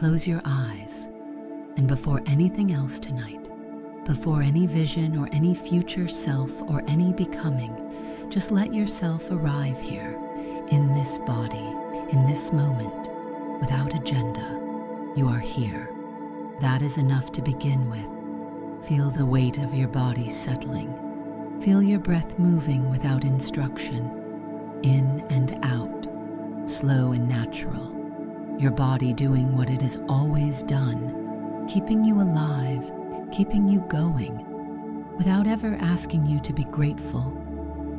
close your eyes, and before anything else tonight, before any vision or any future self or any becoming, just let yourself arrive here, in this body, in this moment, without agenda. You are here. That is enough to begin with. Feel the weight of your body settling. Feel your breath moving without instruction, in and out, slow and natural. Your body doing what it has always done, keeping you alive, keeping you going, without ever asking you to be grateful,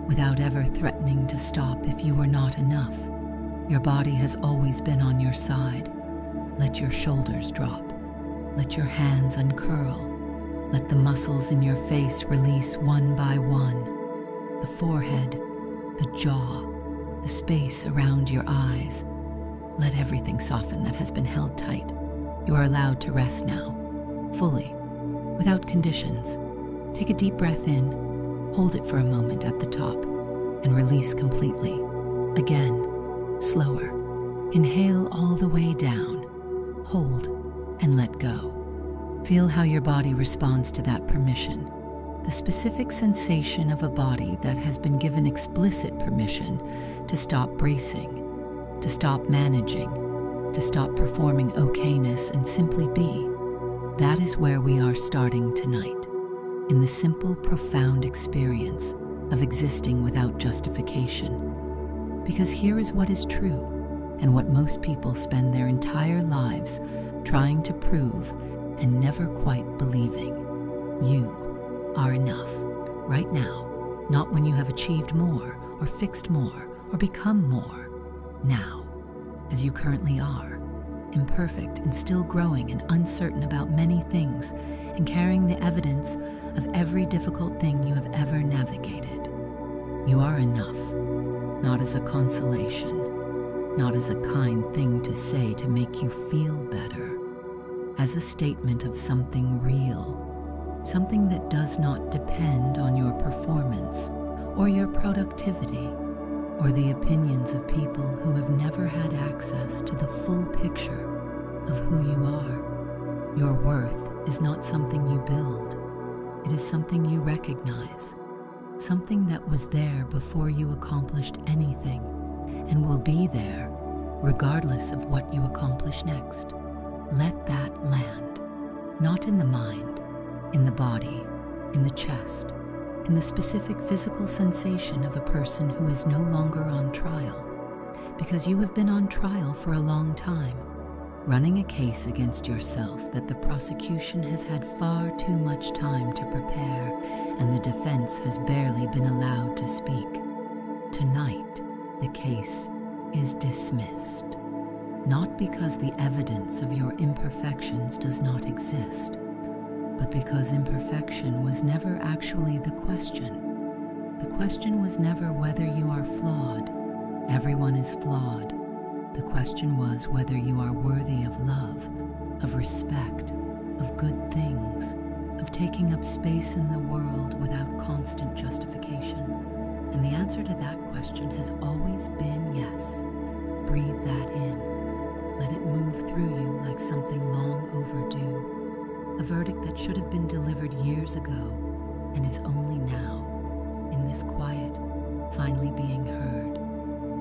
without ever threatening to stop if you were not enough. Your body has always been on your side. Let your shoulders drop. Let your hands uncurl. Let the muscles in your face release one by one. The forehead, the jaw, the space around your eyes. Let everything soften that has been held tight. You are allowed to rest now, fully, without conditions. Take a deep breath in, hold it for a moment at the top, and release completely. Again, slower. Inhale all the way down, hold, and let go. Feel how your body responds to that permission, the specific sensation of a body that has been given explicit permission to stop bracing, to stop managing, to stop performing okayness and simply be. That is where we are starting tonight, in the simple, profound experience of existing without justification. Because here is what is true, and what most people spend their entire lives trying to prove and never quite believing. You are enough, right now, not when you have achieved more, or fixed more, or become more. Now, as you currently are, imperfect and still growing and uncertain about many things, and carrying the evidence of every difficult thing you have ever navigated. You are enough, not as a consolation, not as a kind thing to say to make you feel better, as a statement of something real, something that does not depend on your performance or your productivity or the opinions of people who have never had access to the full picture of who you are. Your worth is not something you build. It is something you recognize, something that was there before you accomplished anything and will be there regardless of what you accomplish next. Let that land, not in the mind, in the body, in the chest, in the specific physical sensation of a person who is no longer on trial, because you have been on trial for a long time, running a case against yourself that the prosecution has had far too much time to prepare and the defense has barely been allowed to speak. Tonight, the case is dismissed, not because the evidence of your imperfections does not exist, but because imperfection was never actually the question. The question was never whether you are flawed. Everyone is flawed. The question was whether you are worthy of love, of respect, of good things, of taking up space in the world without constant justification. And the answer to that question has always been yes. Breathe that in. Let it move through you like something long overdue, a verdict that should have been delivered years ago and is only now, in this quiet, finally being heard.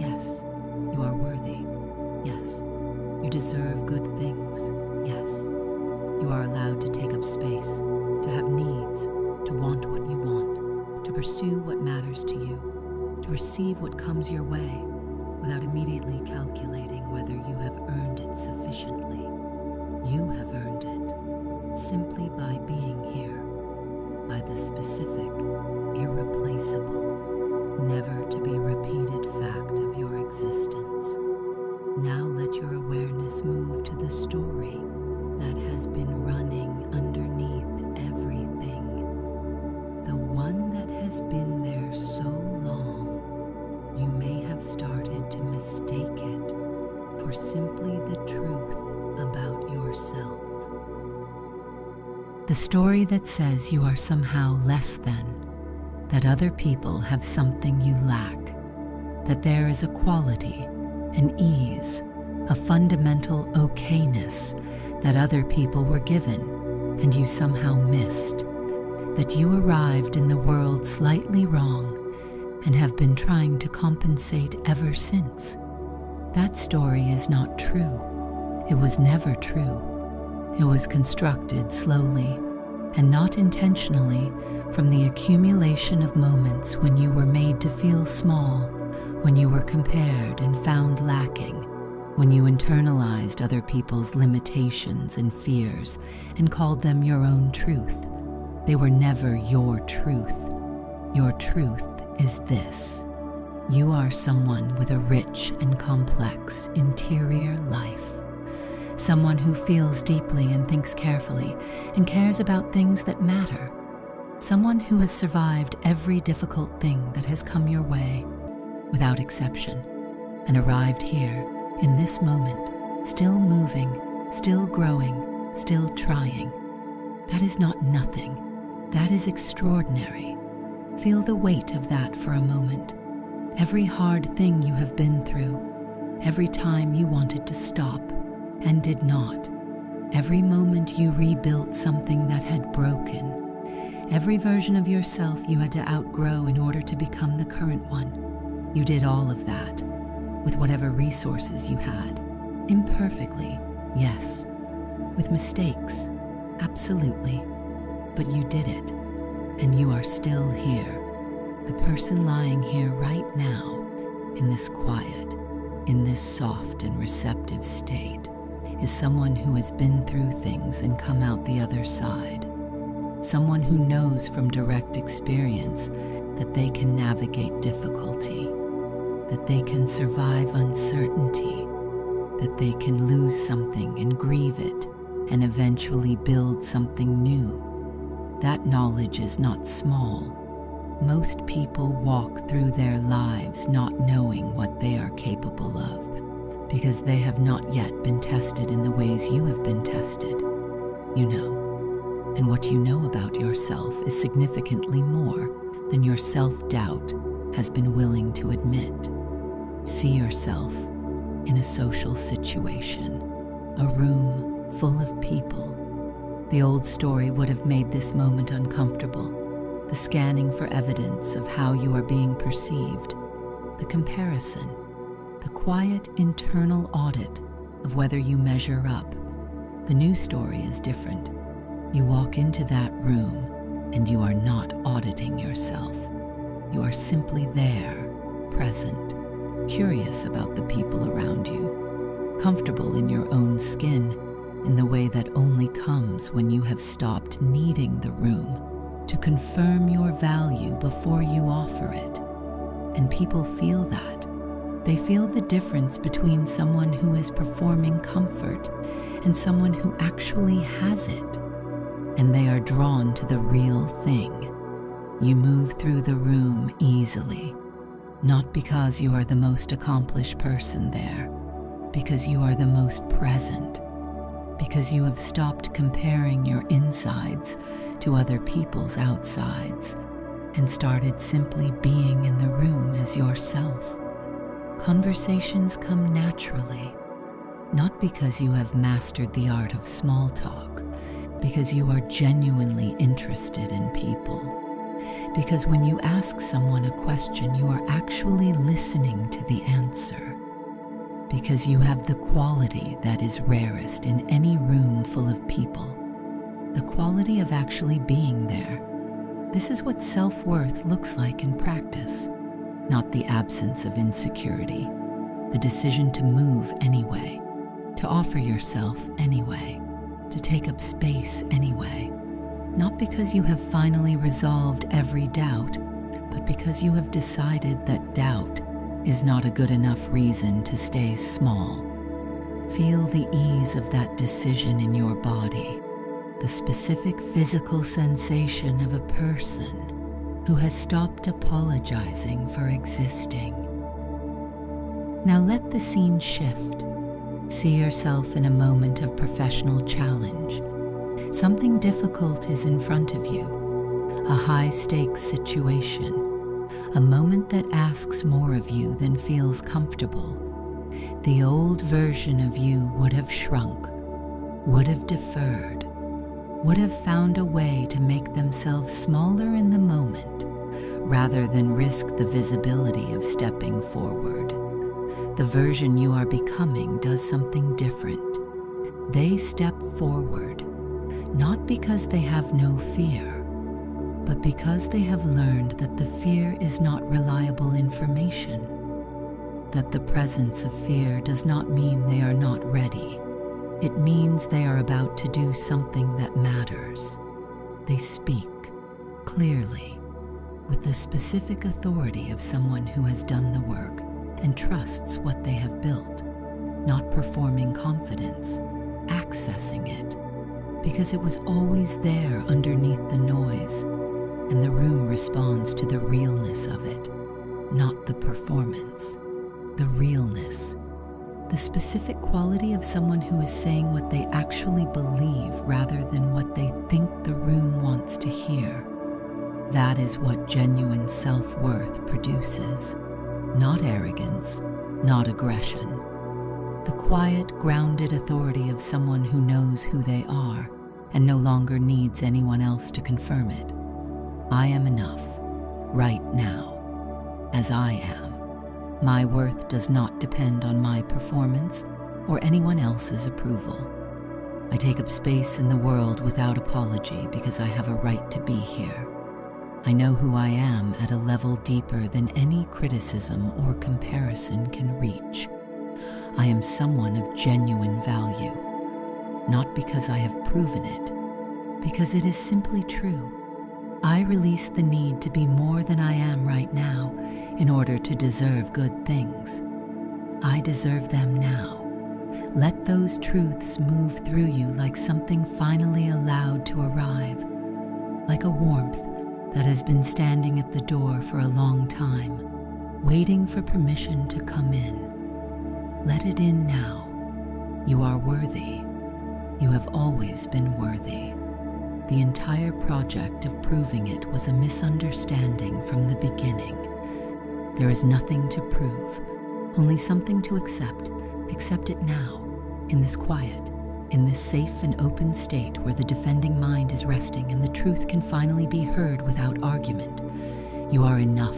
Yes, you are worthy. Yes, you deserve good things. Yes, you are allowed to take up space, to have needs, to want what you want, to pursue what matters to you, to receive what comes your way without immediately calculating whether you have earned it sufficiently. You have earned it simply by being here, by the specific, irreplaceable, never to be repeated fact of your existence. Now let your awareness move to the story that has been running underneath everything, the one that has been there so long you may have started to mistake it for simply the truth about yourself. The story that says you are somehow less than, that other people have something you lack, that there is a quality, an ease, a fundamental okayness that other people were given and you somehow missed, that you arrived in the world slightly wrong and have been trying to compensate ever since. That story is not true. It was never true. It was constructed slowly and not intentionally from the accumulation of moments when you were made to feel small, when you were compared and found lacking, when you internalized other people's limitations and fears and called them your own truth. They were never your truth. Your truth is this: you are someone with a rich and complex interior life. Someone who feels deeply and thinks carefully and cares about things that matter. Someone who has survived every difficult thing that has come your way, without exception, and arrived here, in this moment, still moving, still growing, still trying. That is not nothing. That is extraordinary. Feel the weight of that for a moment. Every hard thing you have been through, every time you wanted to stop and did not, every moment you rebuilt something that had broken, every version of yourself you had to outgrow in order to become the current one. You did all of that with whatever resources you had. Imperfectly, yes. With mistakes, absolutely. But you did it, and you are still here. The person lying here right now, in this quiet, in this soft and receptive state, is someone who has been through things and come out the other side. Someone who knows from direct experience that they can navigate difficulty, that they can survive uncertainty, that they can lose something and grieve it and eventually build something new. That knowledge is not small. Most people walk through their lives not knowing what they are capable of, because they have not yet been tested in the ways you have been tested. You know, and what you know about yourself is significantly more than your self-doubt has been willing to admit. See yourself in a social situation, a room full of people. The old story would have made this moment uncomfortable. The scanning for evidence of how you are being perceived, the comparison, the quiet internal audit of whether you measure up. The new story is different. You walk into that room and you are not auditing yourself. You are simply there, present, curious about the people around you, comfortable in your own skin in the way that only comes when you have stopped needing the room to confirm your value before you offer it. And people feel that. They feel the difference between someone who is performing comfort and someone who actually has it. And they are drawn to the real thing. You move through the room easily, not because you are the most accomplished person there, because you are the most present, because you have stopped comparing your insides to other people's outsides and started simply being in the room as yourself. Conversations come naturally, not because you have mastered the art of small talk, because you are genuinely interested in people. Because when you ask someone a question, you are actually listening to the answer. Because you have the quality that is rarest in any room full of people, the quality of actually being there. This is what self-worth looks like in practice, not the absence of insecurity, the decision to move anyway, to offer yourself anyway, to take up space anyway. Not because you have finally resolved every doubt, but because you have decided that doubt is not a good enough reason to stay small. Feel the ease of that decision in your body, the specific physical sensation of a person who has stopped apologizing for existing. Now let the scene shift. See yourself in a moment of professional challenge. Something difficult is in front of you, a high-stakes situation, a moment that asks more of you than feels comfortable. The old version of you would have shrunk, would have deferred, would have found a way to make themselves smaller in the moment rather than risk the visibility of stepping forward. The version you are becoming does something different. They step forward, not because they have no fear, but because they have learned that the fear is not reliable information, that the presence of fear does not mean they are not ready. It means they are about to do something that matters. They speak clearly, with the specific authority of someone who has done the work and trusts what they have built, not performing confidence, accessing it, because it was always there underneath the noise, and the room responds to the realness of it, not the performance. The realness, the specific quality of someone who is saying what they actually believe rather than what they think the room wants to hear. That is what genuine self-worth produces. Not arrogance, not aggression. The quiet, grounded authority of someone who knows who they are and no longer needs anyone else to confirm it. I am enough, right now, as I am. My worth does not depend on my performance or anyone else's approval. I take up space in the world without apology because I have a right to be here. I know who I am at a level deeper than any criticism or comparison can reach. I am someone of genuine value, not because I have proven it, because it is simply true. I release the need to be more than I am right now in order to deserve good things. I deserve them now. Let those truths move through you like something finally allowed to arrive, like a warmth that has been standing at the door for a long time, waiting for permission to come in. Let it in now. You are worthy. You have always been worthy. The entire project of proving it was a misunderstanding from the beginning. There is nothing to prove, only something to accept. Accept it now, in this quiet, in this safe and open state where the defending mind is resting and the truth can finally be heard without argument. You are enough.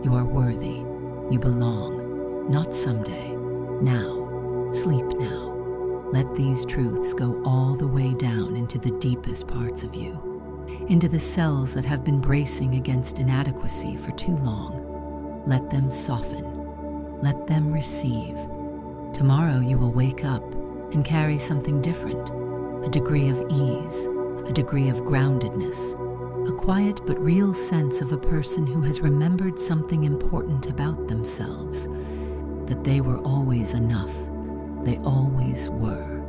You are worthy. You belong. Not someday. Now. Sleep now. Let these truths go all the way down into the deepest parts of you, into the cells that have been bracing against inadequacy for too long. Let them soften. Let them receive. Tomorrow you will wake up and carry something different, a degree of ease, a degree of groundedness, a quiet but real sense of a person who has remembered something important about themselves, that they were always enough. They always were.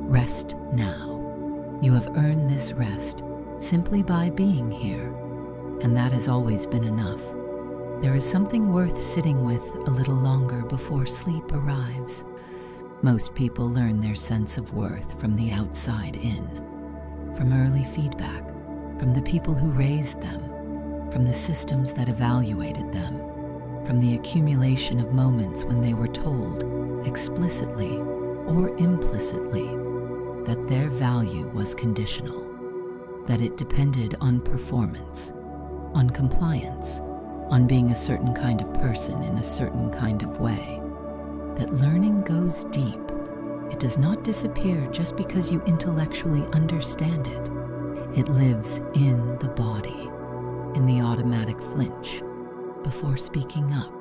Rest now. You have earned this rest simply by being here, and that has always been enough. There is something worth sitting with a little longer before sleep arrives. Most people learn their sense of worth from the outside in, from early feedback, from the people who raised them, from the systems that evaluated them, from the accumulation of moments when they were told, explicitly or implicitly, that their value was conditional, that it depended on performance, on compliance, on being a certain kind of person in a certain kind of way, that learning goes deep. It does not disappear just because you intellectually understand it. It lives in the body, in the automatic flinch, before speaking up,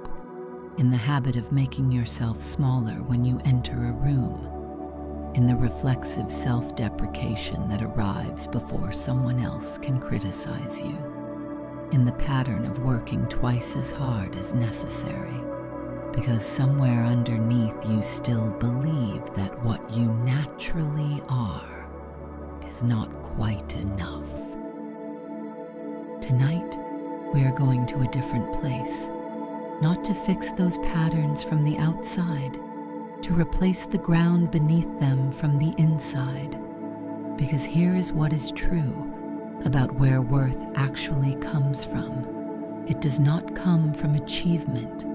in the habit of making yourself smaller when you enter a room, in the reflexive self-deprecation that arrives before someone else can criticize you, in the pattern of working twice as hard as necessary, because somewhere underneath you still believe that what you naturally are is not quite enough. Tonight, we are going to a different place, not to fix those patterns from the outside, to replace the ground beneath them from the inside, because here is what is true about where worth actually comes from. It does not come from achievement.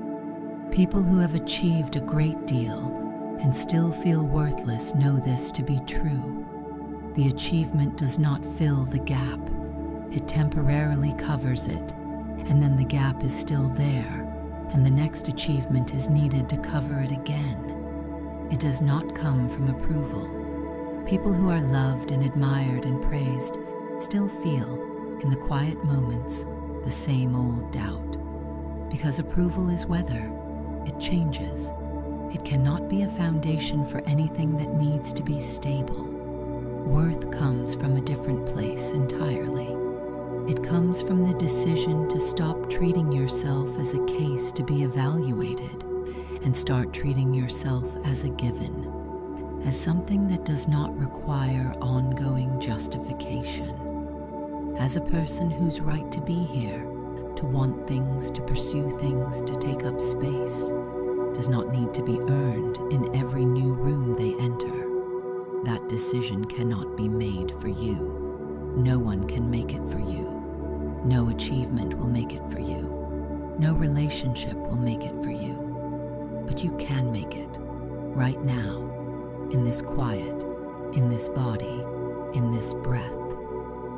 People who have achieved a great deal and still feel worthless know this to be true. The achievement does not fill the gap. It temporarily covers it, and then the gap is still there, and the next achievement is needed to cover it again. It does not come from approval. People who are loved and admired and praised still feel, in the quiet moments, the same old doubt. Because approval is weather, it changes. It cannot be a foundation for anything that needs to be stable. Worth comes from a different place entirely. It comes from the decision to stop treating yourself as a case to be evaluated and start treating yourself as a given, as something that does not require ongoing justification. As a person who's right to be here, to want things, to pursue things, to take up space, does not need to be earned in every new room they enter. That decision cannot be made for you. No one can make it for you. No achievement will make it for you. No relationship will make it for you. But you can make it, right now, in this quiet, in this body, in this breath.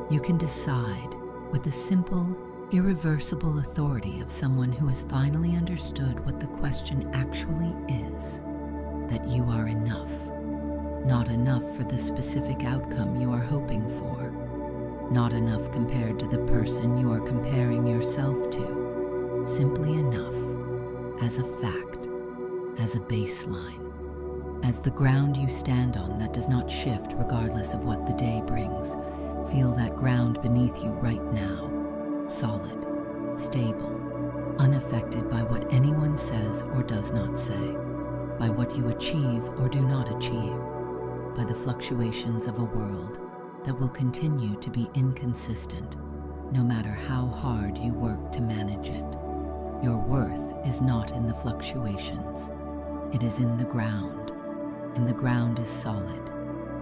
You can decide with the simple, irreversible authority of someone who has finally understood what the question actually is, that you are enough. Not enough for the specific outcome you are hoping for. Not enough compared to the person you are comparing yourself to. Simply enough as a fact, as a baseline, as the ground you stand on that does not shift regardless of what the day brings. Feel that ground beneath you right now, solid, stable, unaffected by what anyone says or does not say, by what you achieve or do not achieve, by the fluctuations of a world that will continue to be inconsistent, no matter how hard you work to manage it. Your worth is not in the fluctuations. It is in the ground, and the ground is solid.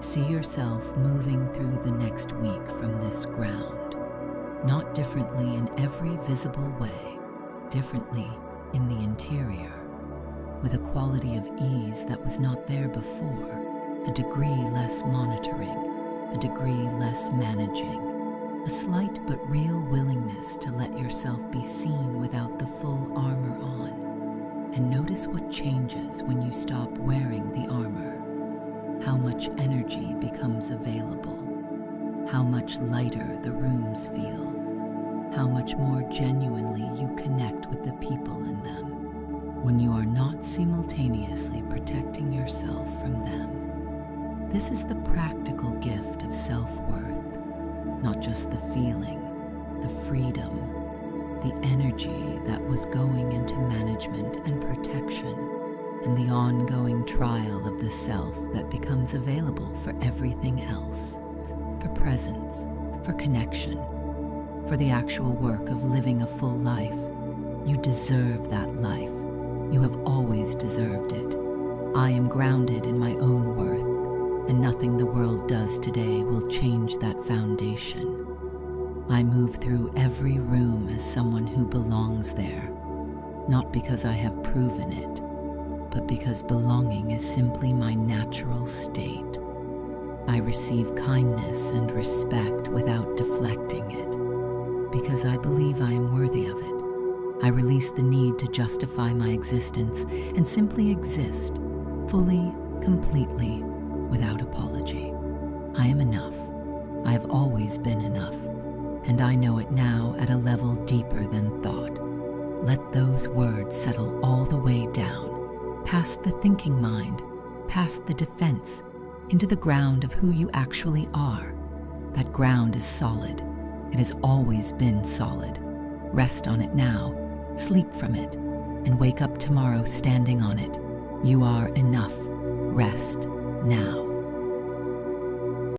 See yourself moving through the next week from this ground, not differently in every visible way, differently in the interior, with a quality of ease that was not there before, a degree less monitoring, a degree less managing, a slight but real willingness to let yourself be seen without the full armor on. And notice what changes when you stop wearing the armor. How much energy becomes available. How much lighter the rooms feel. How much more genuinely you connect with the people in them when you are not simultaneously protecting yourself from them. This is the practical gift of self-worth, not just the feeling, the freedom, the energy that was going into management and protection, and the ongoing trial of the self that becomes available for everything else, for presence, for connection, for the actual work of living a full life. You deserve that life. You have always deserved it. I am grounded in my own worth, and nothing the world does today will change that foundation. I move through every room as someone who belongs there, not because I have proven it, but because belonging is simply my natural state. I receive kindness and respect without deflecting it, because I believe I am worthy of it. I release the need to justify my existence and simply exist, fully, completely, without apology. I am enough. I have always been enough, and I know it now at a level deeper than thought. Let those words settle all the way down, past the thinking mind, past the defense, into the ground of who you actually are. That ground is solid. It has always been solid. Rest on it now, sleep from it, and wake up tomorrow standing on it. You are enough. Rest now.